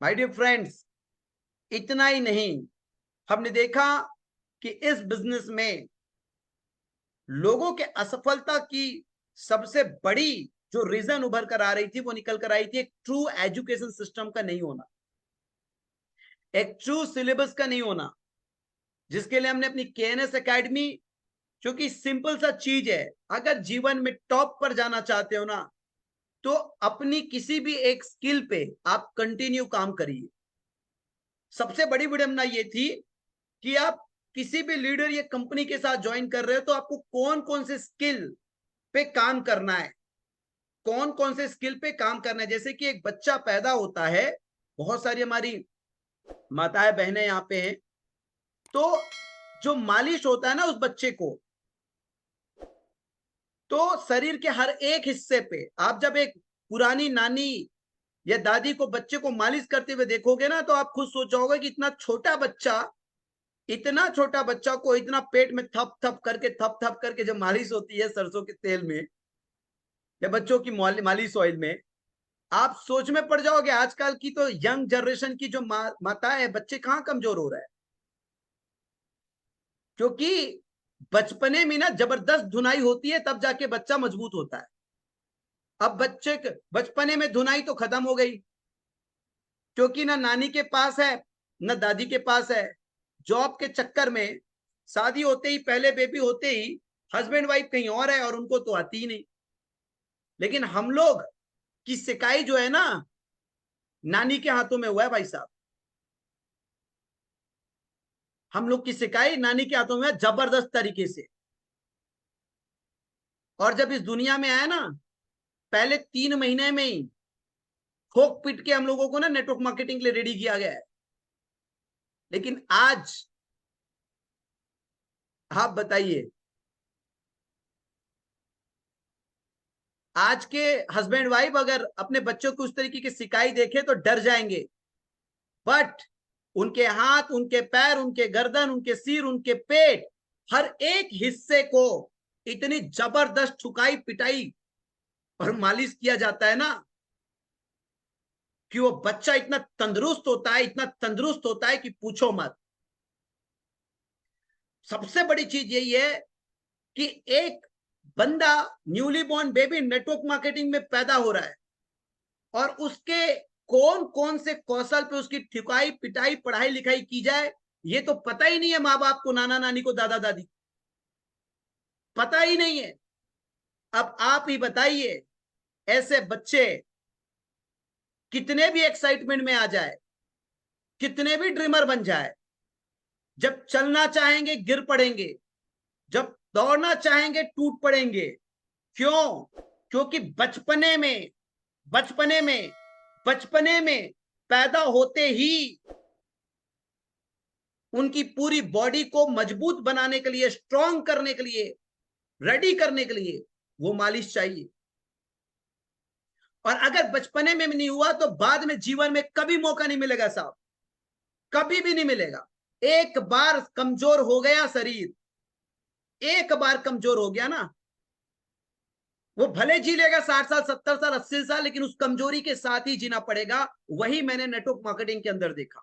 My dear friends, इतना ही नहीं, हमने देखा कि इस बिजनेस में लोगों के असफलता की सबसे बड़ी जो रीजन उभर कर आ रही थी वो निकल कर आई थी एक ट्रू एजुकेशन सिस्टम का नहीं होना, एक ट्रू सिलेबस का नहीं होना, जिसके लिए हमने अपनी केएनएस एकेडमी, जो कि सिंपल सा चीज है, अगर जीवन में टॉप पर जाना चाहते हो ना, तो अपनी किसी भी एक स्किल पे आप कंटिन्यू काम करिए। सबसे बड़ी विडंबना ये थी कि आप किसी भी लीडर या कंपनी के साथ ज्वाइन कर रहे हो तो आपको कौन कौन से स्किल पे काम करना है, कौन कौन से स्किल पे काम करना है। जैसे कि एक बच्चा पैदा होता है, बहुत सारी हमारी माताएं बहनें यहाँ पे हैं, तो जो मालिश होता है ना उस बच्चे को, तो शरीर के हर एक हिस्से पे आप जब एक पुरानी नानी या दादी को बच्चे को मालिश करते हुए देखोगे ना, तो आप खुद सोचोगे कि इतना छोटा बच्चा को इतना पेट में थप थप करके जब मालिश होती है सरसों के तेल में या बच्चों की मालिश ऑयल में, आप सोच में पड़ जाओगे। आजकल की तो यंग जनरेशन की जो माता है, बच्चे कहाँ कमजोर हो रहा है, क्योंकि बचपने में ना जबरदस्त धुनाई होती है, तब जाके बच्चा मजबूत होता है। अब बच्चे बचपने में धुनाई तो खत्म हो गई, क्योंकि ना नानी के पास है ना दादी के पास है। जॉब के चक्कर में शादी होते ही, पहले बेबी होते ही हस्बैंड वाइफ कहीं और है और उनको तो आती ही नहीं। लेकिन हम लोग की सिकाई जो है ना, नानी के हाथों में हुआ है भाई साहब। हम लोग की सिकाई नानी के हाथों में है, जबरदस्त तरीके से। और जब इस दुनिया में आया ना, पहले 3 महीने में ही ठोक पीट के हम लोगों को ना नेटवर्क मार्केटिंग के लिए रेडी किया गया है। लेकिन आज आप बताइए, आज के हस्बैंड वाइफ अगर अपने बच्चों को उस तरीके की सिकाई देखे तो डर जाएंगे, बट उनके हाथ, उनके पैर, उनके गर्दन, उनके सिर, उनके पेट, हर एक हिस्से को इतनी जबरदस्त ठुकाई पिटाई और मालिश किया जाता है ना, कि वो बच्चा इतना तंदुरुस्त होता है, इतना तंदुरुस्त होता है कि पूछो मत। सबसे बड़ी चीज यही है कि एक बंदा, newly born baby, network marketing में पैदा हो रहा है और उसके कौन कौन से कौशल पे उसकी ठुकाई पिटाई पढ़ाई लिखाई की जाए, ये तो पता ही नहीं है। माँ बाप को, नाना नानी को, दादा दादी पता ही नहीं है। अब आप ही बताइए, ऐसे बच्चे कितने भी एक्साइटमेंट में आ जाए, कितने भी ड्रीमर बन जाए, जब चलना चाहेंगे गिर पड़ेंगे, जब दौड़ना चाहेंगे टूट पड़ेंगे। क्यों? क्योंकि बचपने में बचपने में पैदा होते ही उनकी पूरी बॉडी को मजबूत बनाने के लिए, स्ट्रांग करने के लिए, रेडी करने के लिए वो मालिश चाहिए। और अगर बचपने में नहीं हुआ तो बाद में जीवन में कभी मौका नहीं मिलेगा साहब, कभी भी नहीं मिलेगा। एक बार कमजोर हो गया शरीर, एक बार कमजोर हो गया ना, वो भले जी लेगा 60 साल, 70 साल, 80 साल, लेकिन उस कमजोरी के साथ ही जीना पड़ेगा। वही मैंने नेटवर्क मार्केटिंग के अंदर देखा,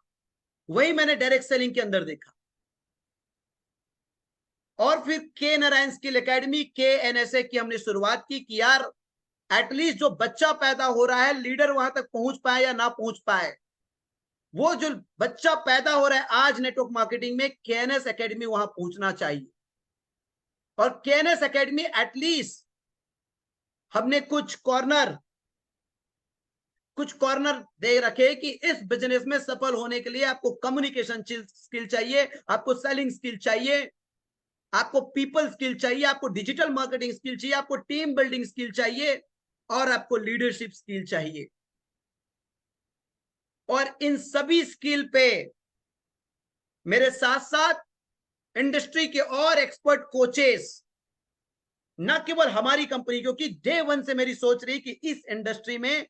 वही मैंने डायरेक्ट सेलिंग के अंदर देखा। और फिर के नारायण स्किल एकेडमी, के एनएसए की हमने शुरुआत की कि यार एटलीस्ट जो बच्चा पैदा हो रहा है, लीडर वहां तक पहुंच पाए या ना पहुंच पाए, वो जो बच्चा पैदा हो रहा है आज नेटवर्क मार्केटिंग में, केएनएस एकेडमी वहां पहुंचना चाहिए। और केएनएस एकेडमी एटलीस्ट हमने कुछ कॉर्नर दे रखे कि इस बिजनेस में सफल होने के लिए आपको कम्युनिकेशन स्किल चाहिए, आपको सेलिंग स्किल चाहिए, आपको पीपल स्किल चाहिए, आपको डिजिटल मार्केटिंग स्किल चाहिए, आपको टीम बिल्डिंग स्किल चाहिए और आपको लीडरशिप स्किल चाहिए। और इन सभी स्किल पे मेरे साथ साथ इंडस्ट्री के और एक्सपर्ट कोचेस, न केवल हमारी कंपनी, क्योंकि डे वन से मेरी सोच रही कि इस इंडस्ट्री में,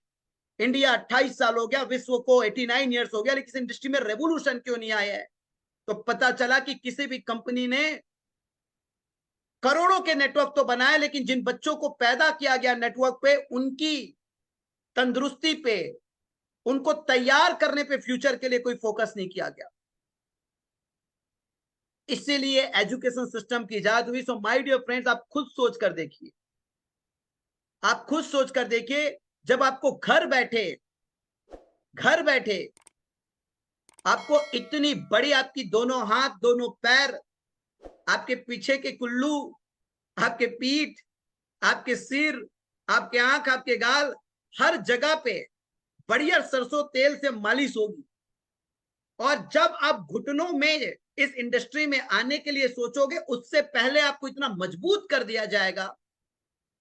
इंडिया 28 साल हो गया, विश्व को 89 ईयर्स हो गया, लेकिन इस इंडस्ट्री में रेवोल्यूशन क्यों नहीं आया है। तो पता चला कि किसी भी कंपनी ने करोड़ों के नेटवर्क तो बनाए, लेकिन जिन बच्चों को पैदा किया गया नेटवर्क पे, उनकी तंदुरुस्ती पे, उनको तैयार करने पे फ्यूचर के लिए कोई फोकस नहीं किया गया। इसीलिए एजुकेशन सिस्टम की इजाद हुई। सो माय डियर फ्रेंड्स, आप खुद सोच कर देखिए, आप खुद सोच कर देखिए, जब आपको घर बैठे आपको इतनी बड़ी, आपकी दोनों हाथ, दोनों पैर, आपके पीछे के कुल्लू, आपके पीठ, आपके सिर, आपके आंख, आपके गाल, हर जगह पे बढ़िया सरसों तेल से मालिश होगी। और जब आप घुटनों में इस इंडस्ट्री में आने के लिए सोचोगे, उससे पहले आपको इतना मजबूत कर दिया जाएगा,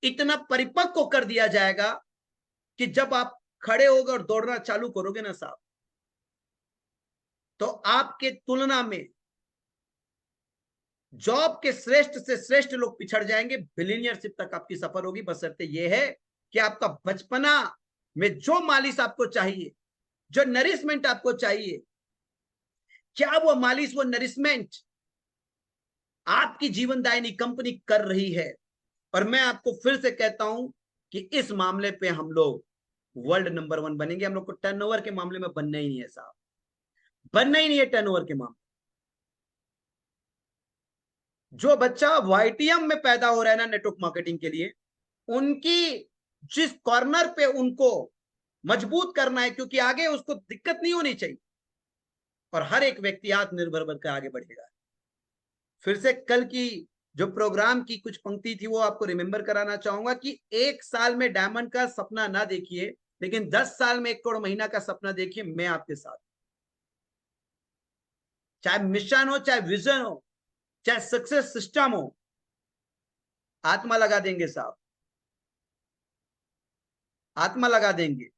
इतना परिपक्व कर दिया जाएगा कि जब आप खड़े होगे और दौड़ना चालू करोगे ना साहब, तो आपके तुलना में जॉब के श्रेष्ठ से श्रेष्ठ लोग पिछड़ जाएंगे। बिलियनियरशिप तक आपकी सफर होगी, बशर्ते यह है कि आपका बचपना में जो मालिश आपको चाहिए, जो नरिशमेंट आपको चाहिए, क्या वो मालिश, वो नरिशमेंट आपकी जीवनदायिनी कंपनी कर रही है। और मैं आपको फिर से कहता हूं कि इस मामले पे हम लोग वर्ल्ड नंबर 1 बनेंगे। हम लोग को टर्नओवर के मामले में बनना ही नहीं है साहब, बनना ही नहीं है टर्नओवर के मामले। जो बच्चा वाईटीएम में पैदा हो रहा है ना नेटवर्क मार्केटिंग के लिए, उनकी जिस कॉर्नर पे उनको मजबूत करना है, क्योंकि आगे उसको दिक्कत नहीं होनी चाहिए, और हर एक व्यक्ति आत्मनिर्भर बनकर आगे बढ़ेगा। फिर से कल की जो प्रोग्राम की कुछ पंक्ति थी वो आपको रिमेंबर कराना चाहूंगा कि 1 साल में डायमंड का सपना ना देखिए, लेकिन 10 साल में 1 करोड़ महीना का सपना देखिए। मैं आपके साथ, चाहे मिशन हो, चाहे विजन हो, चाहे सक्सेस सिस्टम हो, आत्मा लगा देंगे साहब, आत्मा लगा देंगे।